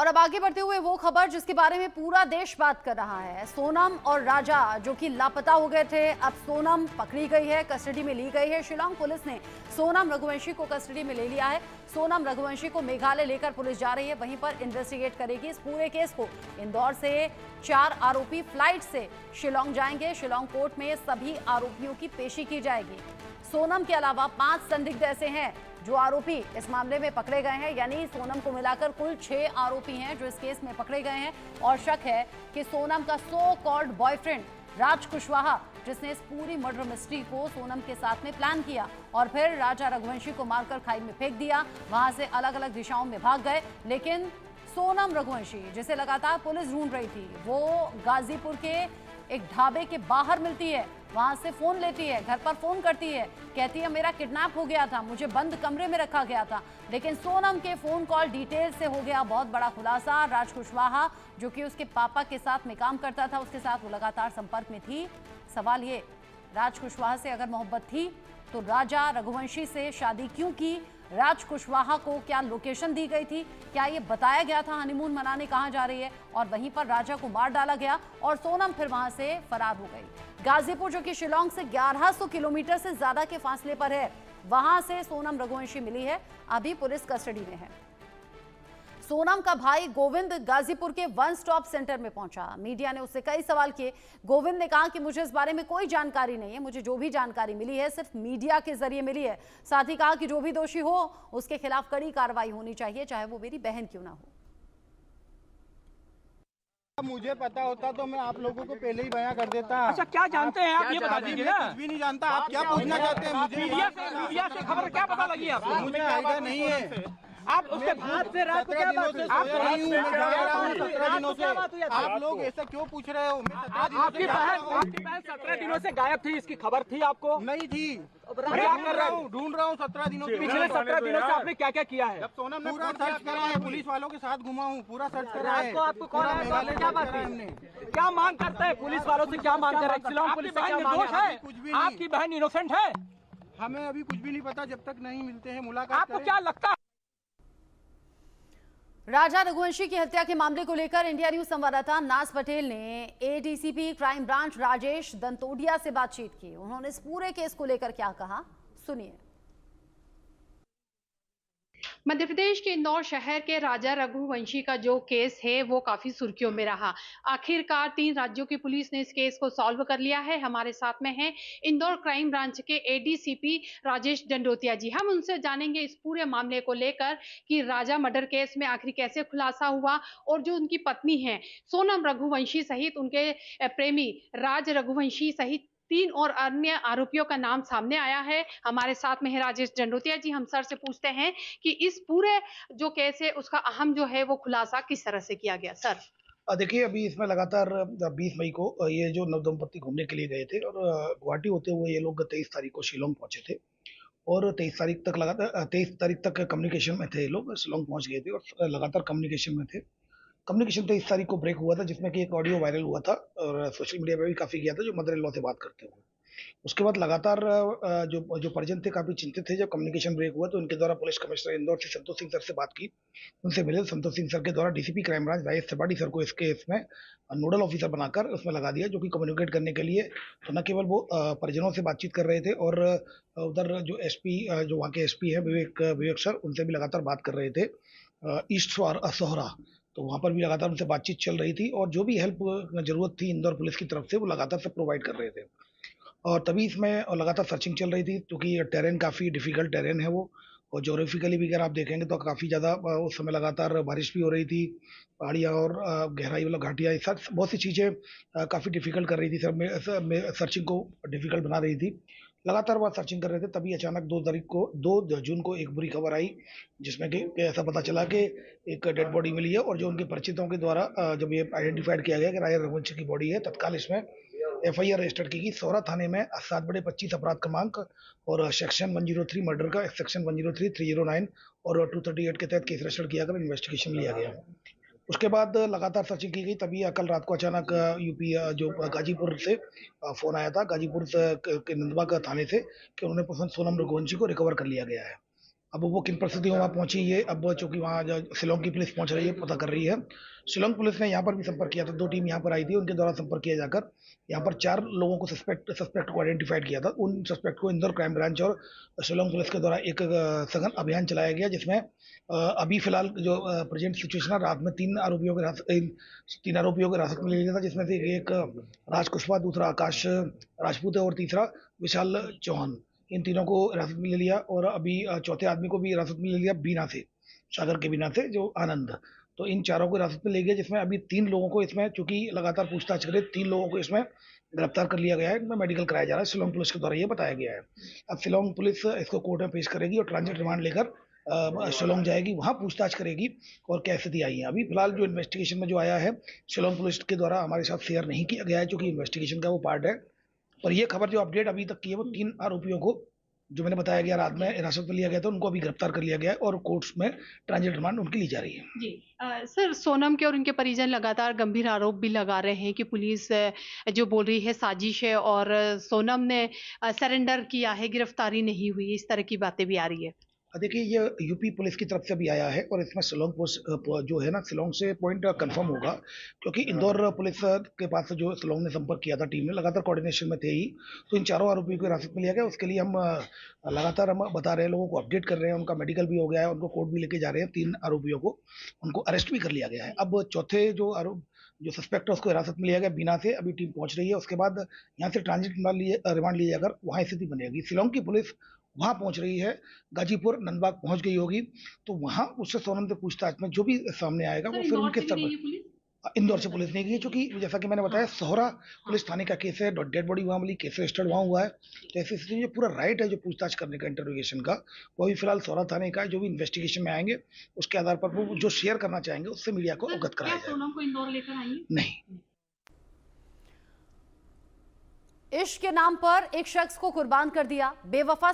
और अब आगे बढ़ते हुए वो खबर जिसके बारे में पूरा देश बात कर रहा है। सोनम और राजा जो कि लापता हो गए थे, अब सोनम पकड़ी गई है, कस्टडी में ली गई है। शिलांग पुलिस ने सोनम रघुवंशी को कस्टडी में ले लिया है। सोनम रघुवंशी को मेघालय लेकर पुलिस जा रही है, वहीं पर इन्वेस्टिगेट करेगी इस पूरे केस को। इंदौर से 4 आरोपी फ्लाइट से शिलांग जाएंगे। शिलांग कोर्ट में सभी आरोपियों की पेशी की जाएगी। सोनम के अलावा 5 संदिग्ध ऐसे हैं जो आरोपी इस मामले में पकड़े गए हैं, यानी सोनम को मिलाकर कुल 6 आरोपी हैं जो इस केस में पकड़े गए हैं। और शक है कि सोनम का सो कॉल्ड बॉयफ्रेंड राज कुशवाहा, जिसने इस पूरी मर्डर मिस्ट्री को सोनम के साथ में प्लान किया और फिर राजा रघुवंशी को मारकर खाई में फेंक दिया। वहां से अलग अलग दिशाओं में भाग गए, लेकिन सोनम रघुवंशी, जिसे लगातार पुलिस ढूंढ रही थी, वो गाजीपुर के एक ढाबे के बाहर मिलती है। वहां से फोन लेती है, घर पर फोन करती है, कहती है मेरा किडनैप हो गया था, मुझे बंद कमरे में रखा गया था। लेकिन सोनम के फोन कॉल डिटेल से हो गया बहुत बड़ा खुलासा। राज कुशवाहा, जो कि उसके पापा के साथ में काम करता था, उसके साथ वो लगातार संपर्क में थी। सवाल ये, राज कुशवाहा से अगर मोहब्बत थी तो राजा रघुवंशी से शादी क्यों की? राज कुशवाहा को क्या लोकेशन दी गई थी? क्या ये बताया गया था हनीमून मनाने कहाँ जा रही है? और वहीं पर राजा को मार डाला गया और सोनम फिर वहां से फरार हो गई। गाजीपुर, जो कि शिलांग से 1100 किलोमीटर से ज्यादा के फासले पर है, वहां से सोनम रघुवंशी मिली है, अभी पुलिस कस्टडी में है। सोनम का भाई गोविंद गाजीपुर के वन स्टॉप सेंटर में पहुंचा। मीडिया ने उससे कई सवाल किए। गोविंद ने कहा कि मुझे इस बारे में कोई जानकारी नहीं है, मुझे जो भी जानकारी मिली है सिर्फ मीडिया के जरिए मिली है। साथ ही कहा कि जो भी दोषी हो उसके खिलाफ कड़ी कार्रवाई होनी चाहिए, चाहे वो मेरी बहन क्यों ना हो। मुझे पता होता तो मैं आप लोगों को पहले ही बयां कर देता। अच्छा, क्या जानते हैं आप ये बता दीजिए ना। कुछ भी नहीं जानता। आप क्या पूछना चाहते हैं मुझे? मीडिया से खबर क्या पता लगी आपको? मुझे आइडिया नहीं है। आप उसके बाद से रात को क्या बात हुई? आप 17 दिनों से आप लोग ऐसा क्यों पूछ रहे हो? आपकी बहन 17 दिनों से गायब थी, इसकी खबर थी आपको? नहीं थी। क्या कर रहा हूँ? ढूंढ रहा हूँ 17 दिनों से। पिछले 17 दिनों से आपने क्या क्या किया है? सोनम ने पूरा सर्च करा है, पुलिस वालों के साथ घुमा हूँ, पूरा सर्च करा है। आपको कौन है? मेघालय क्या बात है? हमने क्या मांग करते हैं पुलिस वालों से? क्या मांग कर रहे हैं? शिलांग पुलिस से क्या मांग है? कुछ भी नहीं। आपकी बहन इनोसेंट है? हमें अभी कुछ भी नहीं पता जब तक नहीं मिलते हैं, मुलाकात आपको करें। क्या लगता है? राजा रघुवंशी की हत्या के मामले को लेकर इंडिया न्यूज संवाददाता नाज पटेल ने एडीसीपी क्राइम ब्रांच राजेश दंतोडिया से बातचीत की। उन्होंने इस पूरे केस को लेकर क्या कहा, सुनिए। मध्य प्रदेश के इंदौर शहर के राजा रघुवंशी का जो केस है वो काफी सुर्खियों में रहा। आखिरकार 3 राज्यों की पुलिस ने इस केस को सॉल्व कर लिया है। हमारे साथ में हैं इंदौर क्राइम ब्रांच के एडीसीपी राजेश दंडोतिया जी। हम उनसे जानेंगे इस पूरे मामले को लेकर कि राजा मर्डर केस में आखिर कैसे खुलासा हुआ और जो उनकी पत्नी है सोनम रघुवंशी सहित उनके प्रेमी राज रघुवंशी सहित 3 और अन्य आरोपियों का नाम सामने आया है। हमारे साथ में है राजेश दंडोतिया जी। हम सर से पूछते हैं कि इस पूरे जो केस है उसका अहम जो है वो खुलासा किस तरह से किया गया। सर देखिए, अभी इसमें लगातार 20 मई को ये जो नवदंपति घूमने के लिए गए थे और गुवाहाटी होते हुए ये लोग 23 तारीख को शिलोंग पहुंचे थे और 23 तारीख तक लगातार 23 तारीख तक कम्युनिकेशन में थे। ये लोग शिलोंग पहुंच गए थे और लगातार कम्युनिकेशन में थे। कम्युनिकेशन 23 तारीख को ब्रेक हुआ था, जिसमें कि एक ऑडियो वायरल हुआ था और सोशल मीडिया पे भी काफी गया था, जो मदर इन लॉ से बात करते हुए। उसके बाद लगातार जो परिजन थे काफी चिंतित थे। जब कम्युनिकेशन ब्रेक हुआ तो उनके द्वारा पुलिस कमिश्नर इंदौर से संतोष सिंह सर से बात की, उनसे मिले। संतोष सिंह सर के द्वारा DCP crime branch Rajesh Tripathi sir को इसके इसमें नोडल ऑफिसर बनाकर उसमें लगा दिया, जो कि कम्युनिकेट करने के लिए तो न केवल वो परिजनों से बातचीत कर रहे थे और उधर जो एसपी जो वहाँ के एसपी है विवेक सर, उनसे भी लगातार बात कर रहे थे ईस्ट सोहरा। तो वहाँ पर भी लगातार उनसे बातचीत चल रही थी और जो भी हेल्प जरूरत थी इंदौर पुलिस की तरफ से वो लगातार सब प्रोवाइड कर रहे थे। और तभी इसमें लगातार सर्चिंग चल रही थी, क्योंकि टेरेन काफ़ी डिफिकल्ट टेरेन है वो, और जोग्राफिकली भी अगर आप देखेंगे तो काफ़ी ज़्यादा उस समय लगातार बारिश भी हो रही थी, पहाड़ियाँ और गहराई वाला घाटियाँ, सब बहुत सी चीज़ें काफ़ी डिफिकल्ट कर रही थी, सब सर्चिंग को डिफिकल्ट बना रही थी। लगातार वह सर्चिंग कर रहे थे, तभी अचानक 2 जून को एक बुरी खबर आई, जिसमें कि ऐसा पता चला कि एक डेड बॉडी मिली है और जो उनके परिचितों के द्वारा जब ये आइडेंटिफाइड किया गया कि राजा रघुवंशी की बॉडी है, तत्काल इसमें एफआईआर रजिस्टर्ड की गई। सौरा थाने में 7/25 अपराध क्रमांक और सेक्शन 103 मर्डर का सेक्शन 103, 309 और 238 के तहत केस रजिस्टर्ड किया कर इन्वेस्टिगेशन लिया गया। उसके बाद लगातार सर्चिंग की गई, तभी कल रात को अचानक यूपी जो गाजीपुर से फोन आया था, गाजीपुर के नंदबाग थाने से, कि उन्होंने सोनम रघुवंशी को रिकवर कर लिया गया है। अब वो किन परिस्थितियों में वहाँ पहुंची, ये अब चूंकि वहाँ शिलोंग की पुलिस पहुंच रही है, पता कर रही है। शिलोंग पुलिस ने यहाँ पर भी संपर्क किया था, 2 टीम यहाँ पर आई थी, उनके द्वारा संपर्क किया जाकर यहाँ पर 4 लोगों को सस्पेक्ट को आइडेंटिफाइड किया था। उन सस्पेक्ट को इंदौर क्राइम ब्रांच और शिलोंग पुलिस के द्वारा एक सघन अभियान चलाया गया, जिसमें अभी फिलहाल जो प्रेजेंट सिचुएशन है, रात में 3 आरोपियों को हिरासत में ले लिया था, जिसमें से एक राज कुशवाहा, दूसरा आकाश राजपूत है और तीसरा विशाल चौहान। इन तीनों को हिरासत में ले लिया और अभी चौथे आदमी को भी हिरासत में ले लिया, बीना से, सागर के बीना से, जो आनंद। तो इन चारों को हिरासत में ले गया, जिसमें अभी 3 लोगों को इसमें, चूंकि लगातार पूछताछ करे, 3 लोगों को इसमें गिरफ्तार कर लिया गया है। इनमें मेडिकल कराया जा रहा है, शिलोंग पुलिस के द्वारा ये बताया गया है। अब शिलोंग पुलिस इसको कोर्ट में पेश करेगी और ट्रांजिट रिमांड लेकर शिलोंग जाएगी, वहां पूछताछ करेगी और क्या स्थिति आई है। अभी फिलहाल जो इन्वेस्टिगेशन में जो आया है, शिलोंग पुलिस के द्वारा हमारे साथ शेयर नहीं किया गया है, क्योंकि इन्वेस्टिगेशन का वो पार्ट है। और ये खबर जो अपडेट अभी तक की है, वो 3 आरोपियों को, जो मैंने बताया गया, रात में हिरासत में लिया गया था, उनको अभी गिरफ्तार कर लिया गया है और कोर्ट्स में ट्रांजिट रिमांड उनकी ली जा रही है। जी सर, सोनम के और उनके परिजन लगातार गंभीर आरोप भी लगा रहे हैं कि पुलिस जो बोल रही है साजिश है और सोनम ने सरेंडर किया है, गिरफ्तारी नहीं हुई, इस तरह की बातें भी आ रही है। देखिए, ये यूपी पुलिस की तरफ से भी आया है और इसमें शिलोंग जो है ना, शिलोंग से पॉइंट कंफर्म होगा, क्योंकि इंदौर पुलिस के पास से जो शिलोंग ने संपर्क किया था, टीम ने लगातार कोऑर्डिनेशन में थे ही। तो इन चारों आरोपियों को हिरासत में लिया गया। उसके लिए हम लगातार बता रहे हैं, लोगों को अपडेट कर रहे हैं, उनका मेडिकल भी हो गया है, उनको कोर्ट भी लेके जा रहे हैं। 3 आरोपियों को, उनको अरेस्ट भी कर लिया गया है। अब चौथे जो सस्पेक्ट है, उसको हिरासत में लिया गया बीना से, अभी टीम पहुंच रही है। उसके बाद यहाँ से ट्रांजिट रिमांड लिया जाकर वहाँ स्थिति बनेगी। शिलोंग की पुलिस वहां पहुंच रही है, गाजीपुर नंदबाग पहुंच गई होगी, तो वहां उससे सोनम से पूछताछ में जो भी सामने आएगा, वो फिर उनके सर। इंदौर से पुलिस नहीं गई, क्योंकि जैसा कि मैंने बताया, सोहरा पुलिस थाने का केस है, डेड बॉडी वहां मिली, केस रजिस्टर्ड वहां हुआ है। तो ऐसी स्थिति में पूरा राइट है जो पूछताछ करने का, इंटरोगेशन का, वो भी फिलहाल सोहरा थाने का है। जो भी इन्वेस्टिगेशन में आएंगे, उसके आधार पर वो जो शेयर करना चाहेंगे, उससे मीडिया को अवगत कराया जाएगा। सोनम को इंदौर लेकर आएंगे? नहीं। इश्क के नाम पर एक शख्स को कुर्बान कर दिया, बेवफा